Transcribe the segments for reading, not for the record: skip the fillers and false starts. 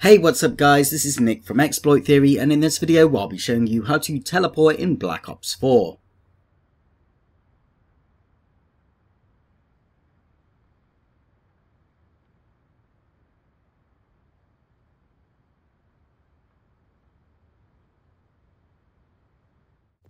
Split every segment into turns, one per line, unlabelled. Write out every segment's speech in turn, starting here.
Hey, what's up guys, this is Nick from Exploit Theory, and in this video I'll be showing you how to teleport in Black Ops 4.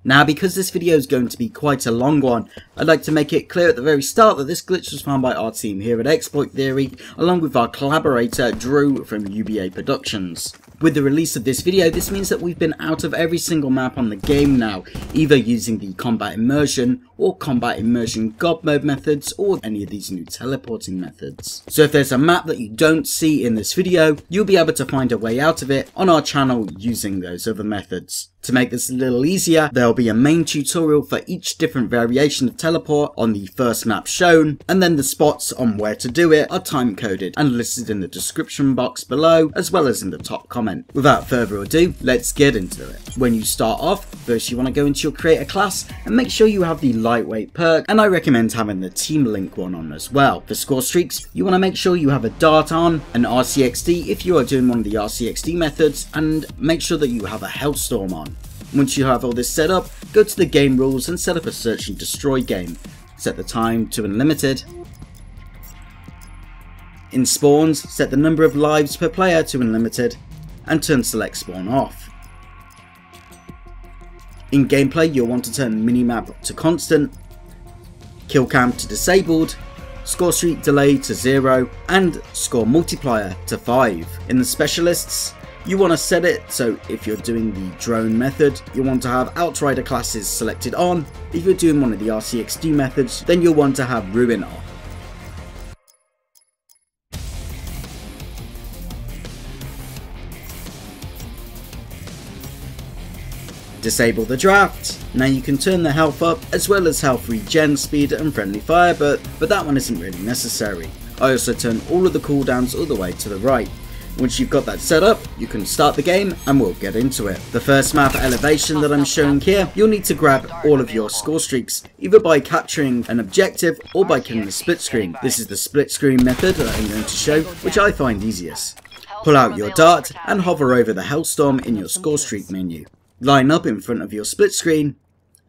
Now, because this video is going to be quite a long one, I'd like to make it clear at the very start that this glitch was found by our team here at Exploit Theory, along with our collaborator Drew from UBAproductionz. With the release of this video, this means that we've been out of every single map on the game now, either using the combat immersion or combat immersion god mode methods, or any of these new teleporting methods. So if there's a map that you don't see in this video, you'll be able to find a way out of it on our channel using those other methods. To make this a little easier, there'll be a main tutorial for each different variation of teleport on the first map shown, and then the spots on where to do it are time coded and listed in the description box below, as well as in the top comment. Without further ado, let's get into it. When you start off, first you want to go into your creator class and make sure you have the lightweight perk, and I recommend having the team link one on as well. For score streaks, you want to make sure you have a dart on, an RCXD if you are doing one of the RCXD methods, and make sure that you have a Hellstorm on. Once you have all this set up, go to the game rules and set up a search and destroy game. Set the time to unlimited. In spawns, set the number of lives per player to unlimited and turn select spawn off. In gameplay, you'll want to turn minimap to constant, kill cam to disabled, score streak delay to 0 and score multiplier to 5. In the specialists, you want to set it so if you're doing the drone method, you want to have Outrider classes selected on. If you're doing one of the RCXD methods, then you'll want to have Ruin off. Disable the draft. Now you can turn the health up as well as health regen speed and friendly fire, but that one isn't really necessary. I also turn all of the cooldowns all the way to the right. Once you've got that set up, you can start the game and we'll get into it. The first map elevation that I'm showing here, you'll need to grab all of your score streaks, either by capturing an objective or by killing the split screen. This is the split screen method that I'm going to show, which I find easiest. Pull out your dart and hover over the Hellstorm in your score streak menu. Line up in front of your split screen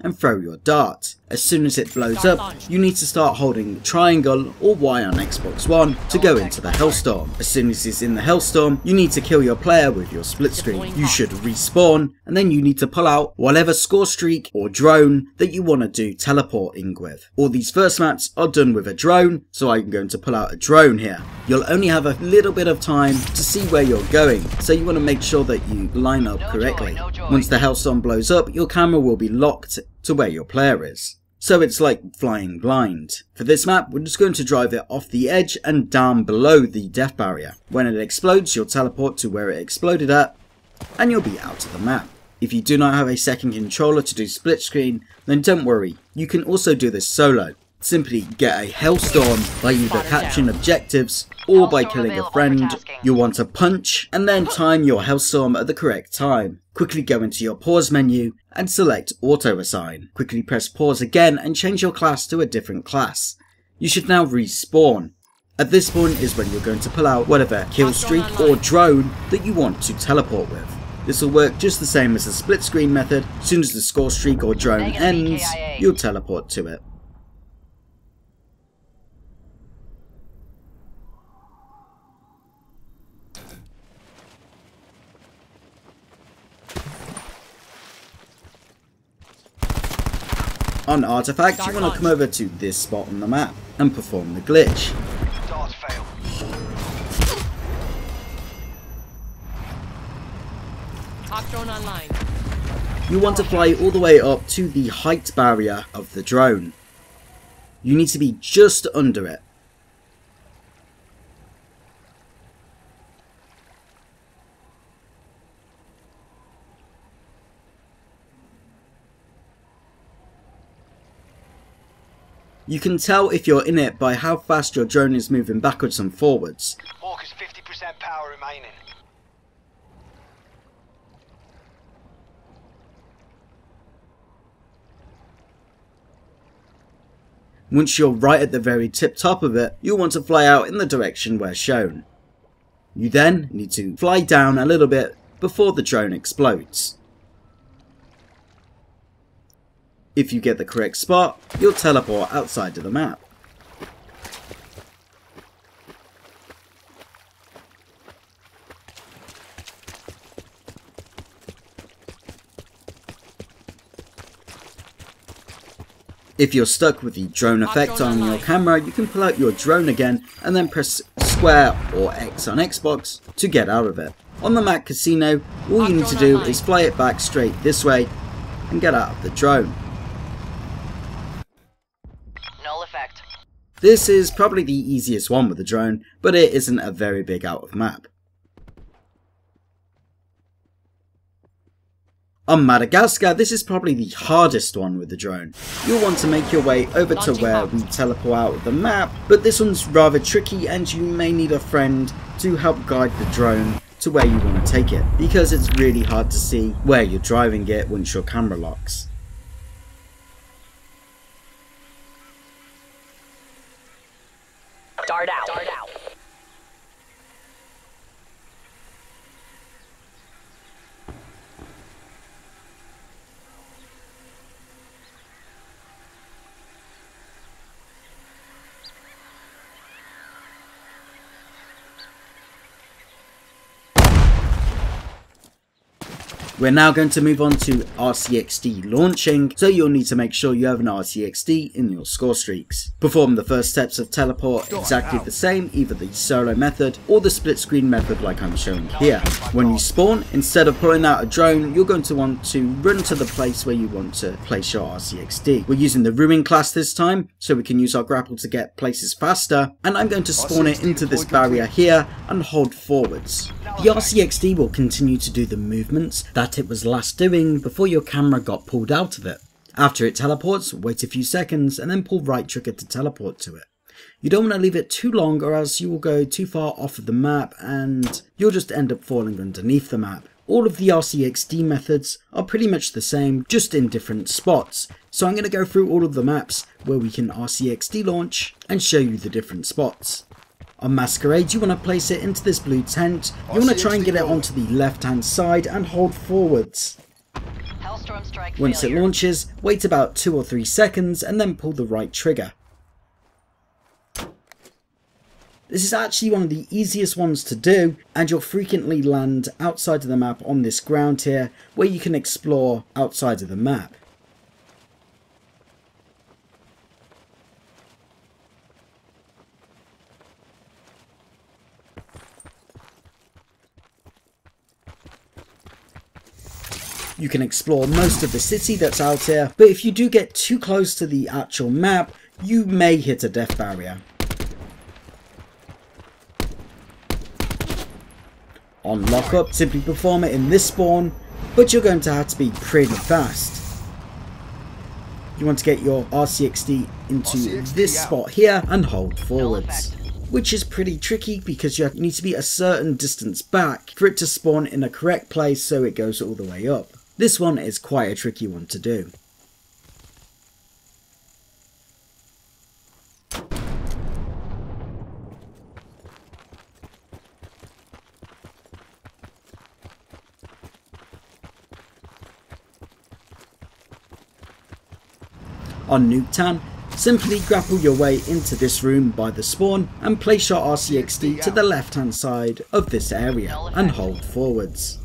and throw your dart. As soon as it blows up, you need to start holding the triangle or Y on Xbox One to go into the Hellstorm. As soon as it's in the Hellstorm, you need to kill your player with your split screen. You should respawn, and then you need to pull out whatever score streak or drone that you want to do teleporting with. All these first maps are done with a drone, so I'm going to pull out a drone here. You'll only have a little bit of time to see where you're going, so you want to make sure that you line up correctly. Once the Hellstorm blows up, your camera will be locked to where your player is. So it's like flying blind. For this map, we're just going to drive it off the edge and down below the death barrier. When it explodes, you'll teleport to where it exploded at, and you'll be out of the map. If you do not have a second controller to do split screen, then don't worry, you can also do this solo. Simply get a Hellstorm by either capturing objectives or by killing a friend. You'll want to punch and then time your Hellstorm at the correct time. Quickly go into your pause menu and select auto assign. Quickly press pause again and change your class to a different class. You should now respawn. At this point is when you're going to pull out whatever kill streak or drone that you want to teleport with. This will work just the same as the split screen method. As soon as the score streak or drone ends, you'll teleport to it. On artifact, you want to come over to this spot on the map and perform the glitch. You want to fly all the way up to the height barrier of the drone. You need to be just under it. You can tell if you're in it by how fast your drone is moving backwards and forwards.
Walker's 50% power remaining.
Once you're right at the very tip top of it, you'll want to fly out in the direction where shown. You then need to fly down a little bit before the drone explodes. If you get the correct spot, you'll teleport outside of the map. If you're stuck with the drone effect on your camera, you can pull out your drone again and then press square or X on Xbox to get out of it. On the Mac Casino, all you need to do is fly it back straight this way and get out of the drone.
Null effect.
This is probably the easiest one with the drone, but it isn't a very big out of map. On Madagascar, this is probably the hardest one with the drone. You'll want to make your way over to where we teleport out of the map, but this one's rather tricky and you may need a friend to help guide the drone to where you want to take it, because it's really hard to see where you're driving it once your camera locks.
Dart out. Dart out.
We're now going to move on to RCXD launching, so you'll need to make sure you have an RCXD in your score streaks. Perform the first steps of teleport exactly the same, either the solo method or the split screen method like I'm showing here. When you spawn, instead of pulling out a drone, you're going to want to run to the place where you want to place your RCXD. We're using the Ruin class this time, so we can use our grapple to get places faster, and I'm going to spawn it into this barrier here and hold forwards. The RCXD will continue to do the movements that it was last doing before your camera got pulled out of it. After it teleports, wait a few seconds and then pull right trigger to teleport to it. You don't want to leave it too long or else you will go too far off of the map and you'll just end up falling underneath the map. All of the RCXD methods are pretty much the same, just in different spots. So I'm going to go through all of the maps where we can RCXD launch and show you the different spots. On Masquerade, you want to place it into this blue tent. You want to try and get it onto the left hand side and hold forwards. Once it launches, wait about 2 or 3 seconds and then pull the right trigger. This is actually one of the easiest ones to do, and you'll frequently land outside of the map on this ground here where you can explore outside of the map. You can explore most of the city that's out here, but if you do get too close to the actual map, you may hit a death barrier. On Lockup, simply perform it in this spawn, but you're going to have to be pretty fast. You want to get your RCXD into this spot here and hold forwards, which is pretty tricky because you need to be a certain distance back for it to spawn in the correct place so it goes all the way up. This one is quite a tricky one to do. On Nuketown, simply grapple your way into this room by the spawn and place your RCXD to the left hand side of this area and hold forwards.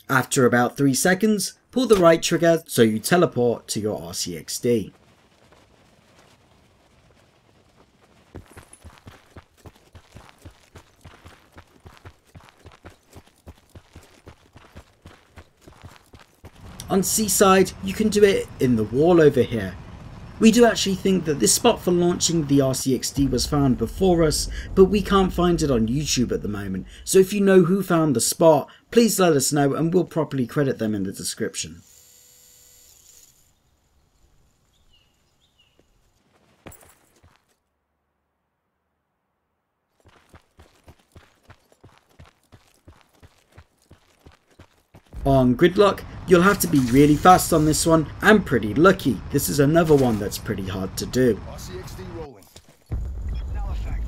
After about 3 seconds, pull the right trigger so you teleport to your RCXD. On Seaside, you can do it in the wall over here. We do actually think that this spot for launching the RCXD was found before us, but we can't find it on YouTube at the moment. So if you know who found the spot, please let us know and we'll properly credit them in the description. On Gridlock, you'll have to be really fast on this one and pretty lucky. This is another one that's pretty hard to do.
RCXD rolling. Null effect.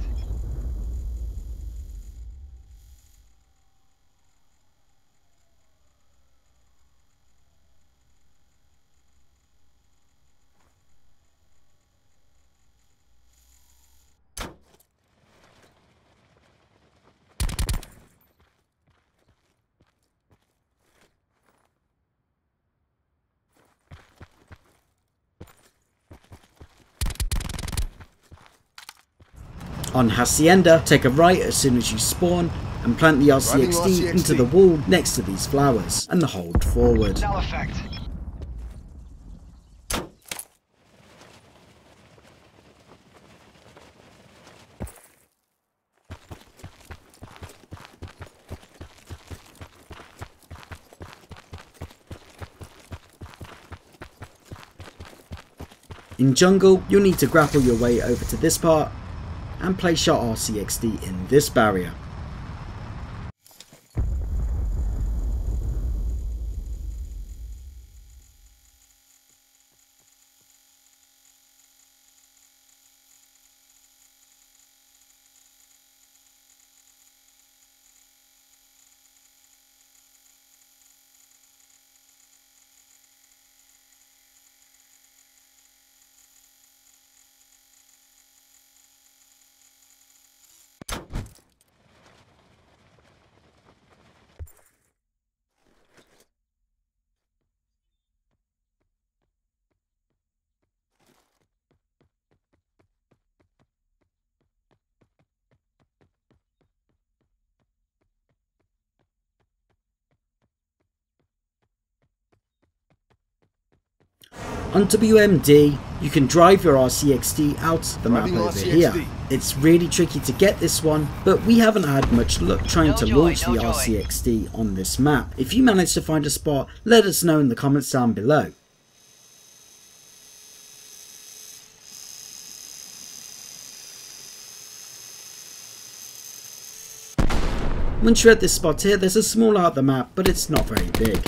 On Hacienda, take a right as soon as you spawn and plant the RCXD into the wall next to these flowers and hold forward.
Null effect.
In jungle, you'll need to grapple your way over to this part and place your RCXD in this barrier. On WMD, you can drive your RCXD out the map over here. It's really tricky to get this one, but we haven't had much luck trying to launch the RCXD on this map. If you manage to find a spot, let us know in the comments down below. Once you're at this spot here, there's a small out of the map, but it's not very big.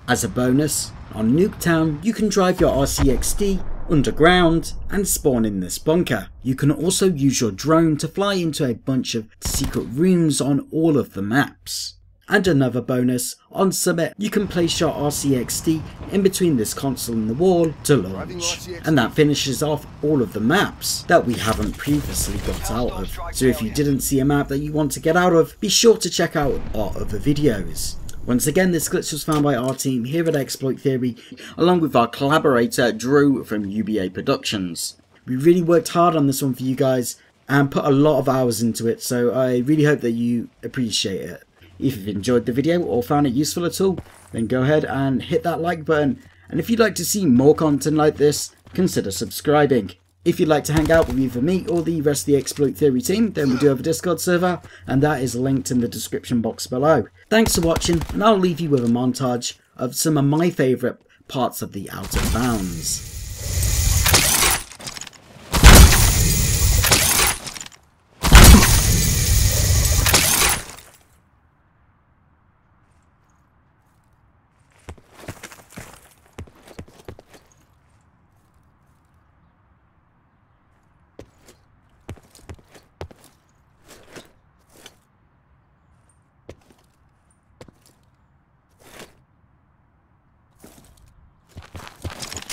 As a bonus, on Nuketown, you can drive your RCXD underground and spawn in this bunker. You can also use your drone to fly into a bunch of secret rooms on all of the maps. And another bonus, on Summit, you can place your RCXD in between this console and the wall to launch. And that finishes off all of the maps that we haven't previously got out of. So if you didn't see a map that you want to get out of, be sure to check out our other videos. Once again, this glitch was found by our team here at Exploit Theory, along with our collaborator Drew from UBAproductionz. We really worked hard on this one for you guys and put a lot of hours into it, so I really hope that you appreciate it. If you've enjoyed the video or found it useful at all, then go ahead and hit that like button, and if you'd like to see more content like this, consider subscribing. If you'd like to hang out with either me or the rest of the Exploit Theory team, then we do have a Discord server, and that is linked in the description box below. Thanks for watching, and I'll leave you with a montage of some of my favourite parts of the Out of Bounds.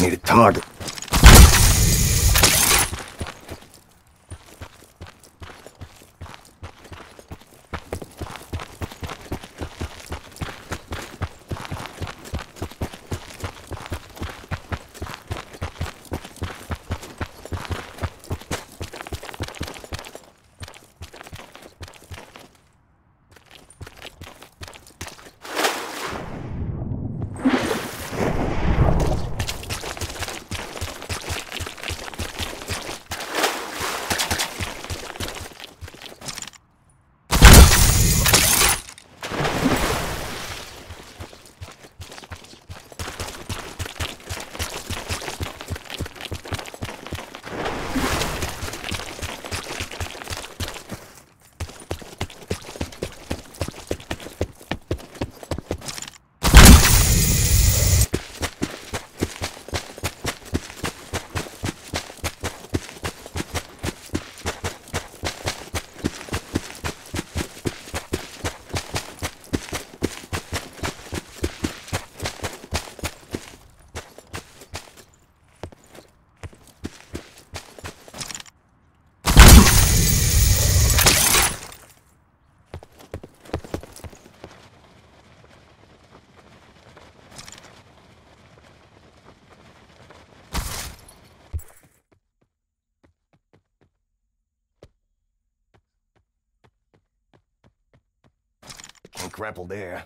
Need a target. grappled there.